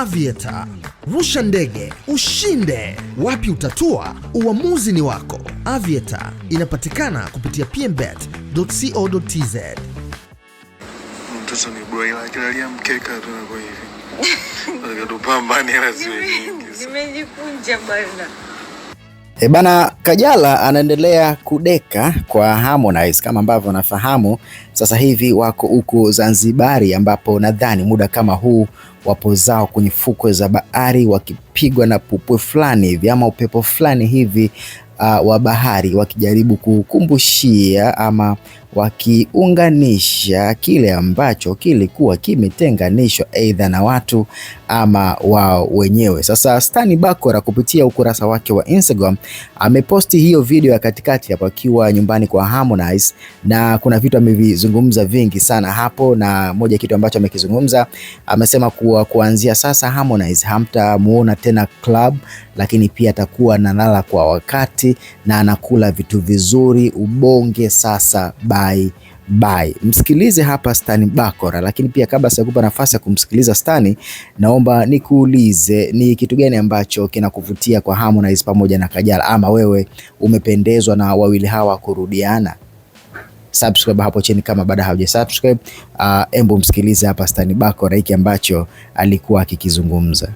Aviator. Rusha ndege, ushinde. Wapi utatua? Uamuzi ni wako. Aviator inapatikana kupitia pmbet.co.tz. Mtoto ni broiler, akilalia mkeka tu na kwa hivi. Nataka tupambane na ziwe nyingi. Nimejikunja bwana. Bana, Kajala anaendelea kudeka kwa Harmonize kama ambavyo unafahamu. Sasa hivi wako huko Zanzibari, ambapo nadhani muda kama huu wapo zao kwenye fukwe za bahari wakipigwa na pupwe fulani hivi ama upepo fulani hivi wa bahari, wakijaribu kukumbushia ama wakiunganisha kile ambacho kilikuwa kimetenganishwa aidha na watu ama wao wenyewe. Sasa Stanley Bakora kupitia ukurasa wake wa Instagram ameposti hiyo video ya katikati hapo akiwa nyumbani kwa Harmonize, na kuna vitu amevizungumza vingi sana hapo, na moja kitu ambacho amekizungumza, amesema kuwa kuanzia sasa Harmonize hamtamuona tena club, lakini pia atakuwa analala kwa wakati na anakula vitu vizuri, ubonge sasa bye. Msikilize hapa Stanley Bakora, lakini pia kabla sijakupa nafasi ya kumsikiliza Stanley, naomba nikuulize ni kitu gani ambacho kinakuvutia kwa Harmonize pamoja na Kajala, ama wewe umependezwa na wawili hawa kurudiana? Subscribe hapo chini kama bado hujasubscribe. Embo msikilize hapa Stanley Bakora hiki ambacho alikuwa akikizungumza.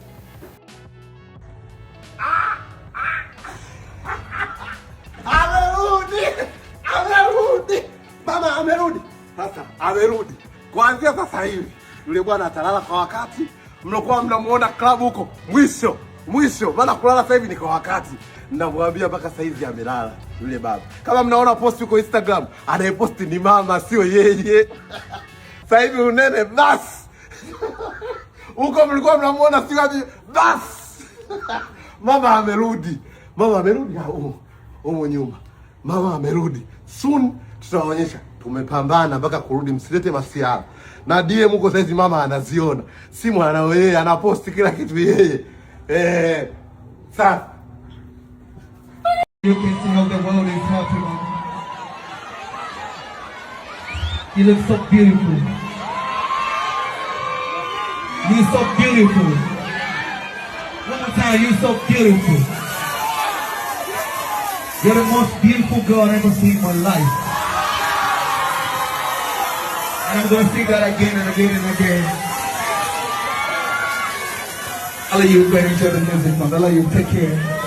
Mama amerudi. Sasa amerudi. Kuanzia sasa hivi yule bwana atalala kwa wakati. Mlokuwa mnamuona club huko mwisho. Maana kulala sasa hivi ni kwa wakati. Ninamwambia mpaka sasa hivi amelala yule baba. Kama mnaona post huko Instagram, anayeposti ni mama sio yeye. Sasa hivi unene bas. Huko mlikuwa mnamuona sio wapi bas. Mama amerudi. Huko nyuma. Mama amerudi. Soon tutawaonyesha tumepambana mpaka kurudi, msilete masiara. Na DM huko saizi mama anaziona. Simu anao yeye, anaposti kila kitu yeye. Sasa you can see how the world is happening. You look so beautiful. You're so beautiful. One more time, you're so beautiful. You're the most beautiful girl I've ever seen in my life. And I'm going to sing that again and again and again. I'll let you go into the music, man. I'll let you take care.